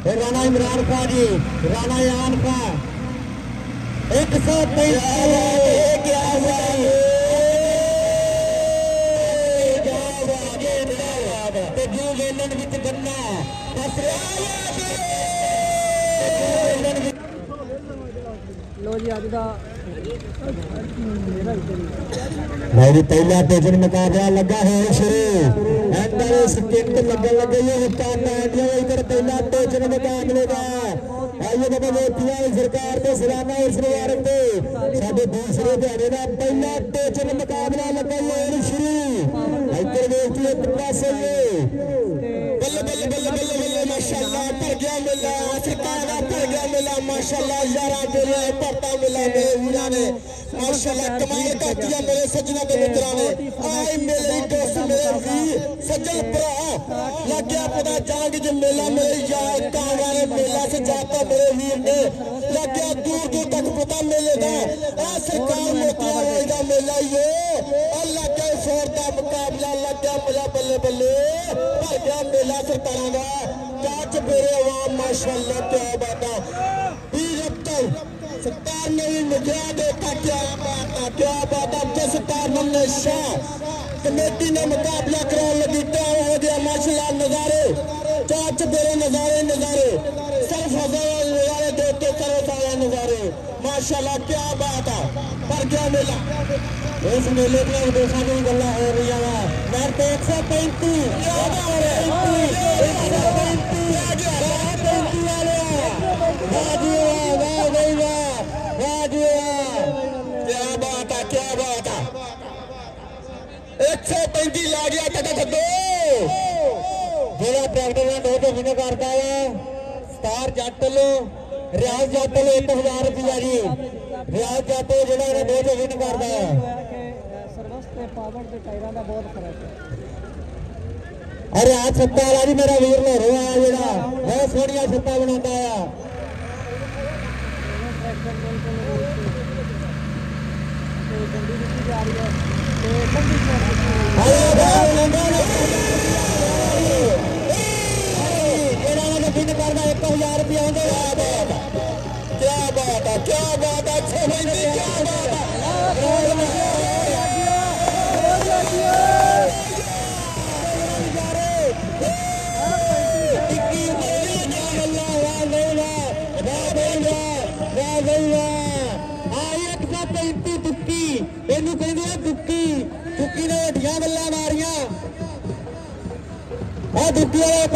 राणा इमरान खां जी, राणा यान खां 133 गन्ना लो जी अज का पहला भोजन मुकाबला लगा है शुरू स्किंट लगन लगे इधर पहला भोजन मुकाबले का आइए बाबा मोतिया सरकार के सालाना उस मुबारक दे साडे दूसरे दिहाड़े का पहला भोजन मुकाबला लगा है शुरू इधर देखिए एक पासे बल्ले बल्ले बल्ले बल्ले बल्ले माशाल्लाह पर गया मेला सरकार का पर गया मेला माशाल्लाह यारा मेला पड़ता मिला मेरे वीरा ने माशाल्लाह कमाल कर दिया मेरे सज्जना के मित्रा ने आई मेरे दोस्त मेरे वीर सज्जन भरा लग गया पता जाग जो मेला मेरे यार कांगड़ा ने मेला से जाता मेरे वीर ने लग गया दूर दूर तक पता मेले का आ सरकार मोतिया का मेला ये अल्लाह के शोर का मुकाबला लग गया मजा बल्ले बल्ले भर गया मेला सरकार का चाच मेरे आवाम माशाल्लाह क्या बात है वीर अब तक सरकार ने भी मुझे देखा क्या बात अब तो सरकार ने शाह कमेटी ने मुकाबला कराने लगी टाइम हो गया माशाल्लाह नजारे चाच तेरे नजारे नजारे सिर्फ हजार नजारे देखते करो सारे नजारे माशाल्लाह क्या बात है पर क्या मेला इस मेले में देखा नहीं गल्ला हो रही है मैं 135 ला गया तक दो ਜਿਹੜਾ ਟਰੈਕਟਰ ਨਾਲ ਦੋ ਤੋਂ ਵਿਨ ਕਰਦਾ ਹੈ ਸਟਾਰ ਜੱਟ ਲੋ ਰਿਆਜ਼ ਜੱਟ ਲੋ 1000 ਰੁਪਿਆ ਜੀ ਰਿਆਜ਼ ਜੱਟ ਜਿਹੜਾ ਇਹਨੇ ਦੋ ਤੋਂ ਵਿਨ ਕਰਦਾ ਹੈ ਸਰਵਿਸ ਤੇ ਪਾਵਰ ਦੇ ਟਾਇਰਾਂ ਦਾ ਬਹੁਤ ਫਰਕ ਹੈ ਅਰੇ ਆ ਛੱਤਾ ਵਾਲਾ ਜੀ ਮੇਰਾ ਵੀਰ ਲੋਰੋ ਆ ਜਿਹੜਾ ਬਹੁਤ ਸੋਹਣੀਆਂ ਛੱਤਾਂ ਬਣਾਉਂਦਾ ਆ गंदी ਦਿੱਤੀ ਜਾ ਰਹੀ ਹੈ ਤੇ ਬੰਦੀ विन करना 1000 रुपया होंगे क्या बात है क्या बात है क्या बात दुखी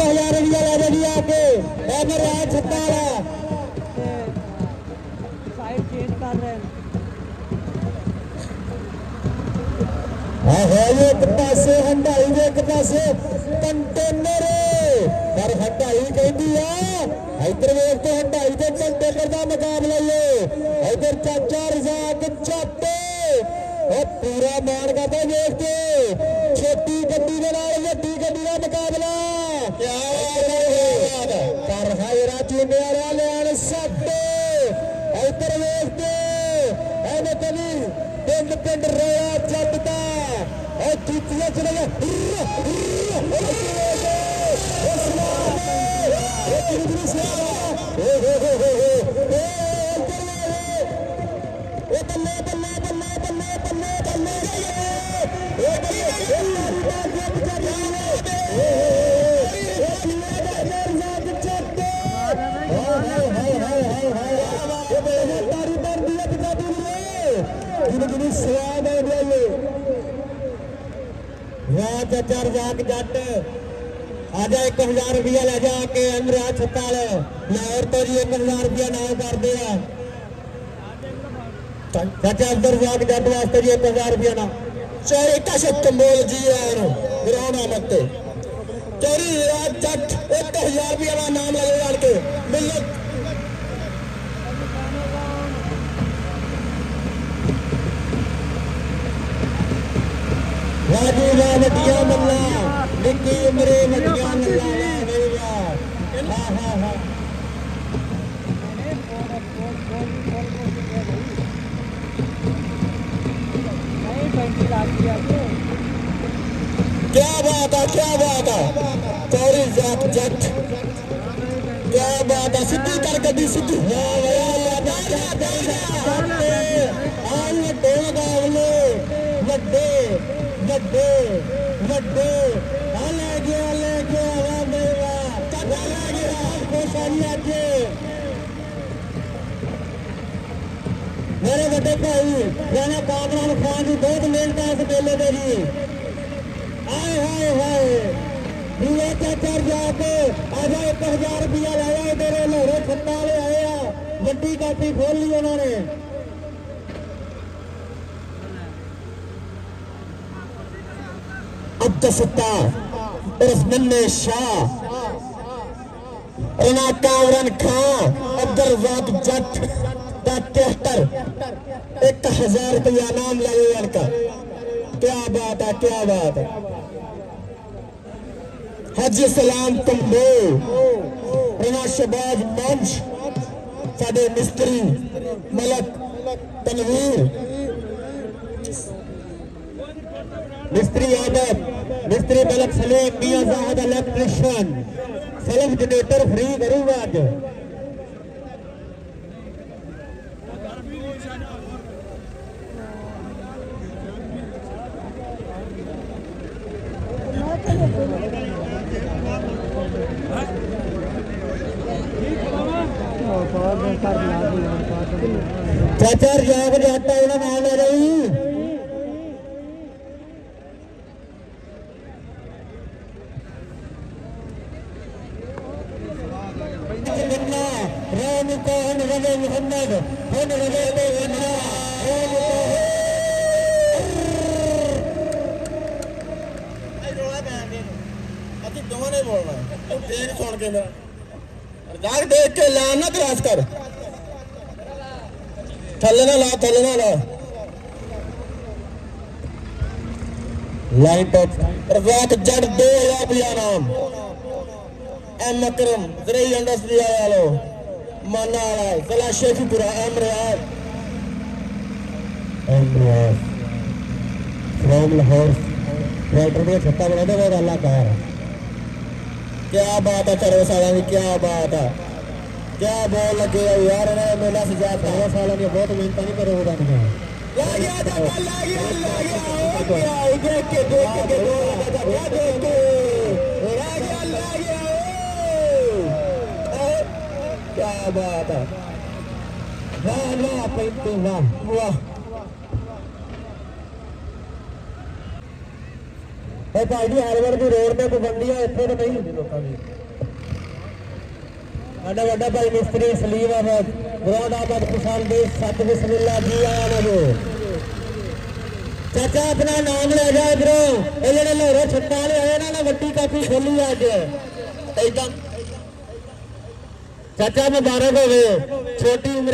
1000 रुपया ला जी आके छत्ता साइड चेंज कर रहे हैं एक पासे हंडाई एक पासे कंटेनर पर हंडाई कहती है इधर वेखते हंडाई ते कंटेनर का मुकाबला ये इधर चाचा रजाक चाटे पूरा मान करते देखते छोटी गड्डी के नाल वड्डी गड्डी का मुकाबला क्या कर हायरा चूने वाले सट्टे इधर वेखते एने कभी पिंड पिंड रोया चटता चुतिया चले चार जाक जट आजा 1000 रुपया ले जाके अंदर छत्ताल लाहौर तो जी 1000 रुपया नाम कर दिया चाचा अंदर जाक जट वास्ते जी 1000 रुपया ना चोरी कशत मोल जी यार गिराना मत चोरी जट 1000 रुपया का नाम लगे के मिलत राजू वटिया मल्ला निक्की उमरे वटिया मल्ला हाँ हाँ हाँ क्या बात है चौरी जाट जट क्या बात है, सीधी कर गड्डी सीधी ਵੱਡੇ ਮੁਕਾਬਲੇ ਵੱਡੇ ਵੱਡੇ ਵੱਡੇ ਆ ਲੈ ਗਿਆ ਵਾ ਮੇਰਾ ਚੱਕਾ ਲੈ ਗਿਆ ਕੋਸ਼ਾਨੀ ਅੱਜ मेरे बड़े भाई राणा कामरान खान जी बहुत मेहनत है इस मेले में जी आए हाय हाय दूल्हे चाचा जाके आज 1000 रुपया लाया मेरे लोहरे छत्ता वाले आए आ वड्डी कापी खोल ली उन्होंने अब्दुल सत्तार उस्मान शाह राणा कामरान खान अब्दुल रज़ाक जट का 1000 रुपया नाम लगे इनका क्या बात है क्या बात है हाजी सलाम कंबो राणा शहबाज मंच साडे मिस्त्री मलक तनवीर मिस्त्री आदम मिस्त्री Malak Salim Mian Zahid electrician self generator free करूंगा आज चाचा जाग जाता है ना ले रही मोहम्मद नहीं बोलना सुन के जाग देख के लान ना क्रॉस कर थल्ले ना ला लाइन टॉप रज़ाक जट 2000 रुपया नाम एम अकरम जरई इंडस्ट्री वालो माना वाला जिला शेखपुरा एमरियाज फ्रॉम लाहौर ट्रैक्टर में छत्ता बनाने बहुत अल्लाह का है क्या बात है चलो साला की क्या बात है क्या बोल लगे यार ने मेला से जा 18 साल की बहुत मेहनत नहीं करे होगा नहीं क्या बात है वाह पैंती वाह भाई जी हारवर की रोड में पाबंदी है इतने तो नहीं होती लोगों की साडा वड्डा भाई मिस्त्री सलीम अहमद ग्राउंड आबाद खुशाल दे सत बिस्मिल्लाह जी आया ना जो चाचा अपना नाम ले जा इधरों ये जेडे लोहरे छत्ता वाले आए ना वड्डी काफी खोली अज एकदम चाचा मुबारक हो छोटी उम्र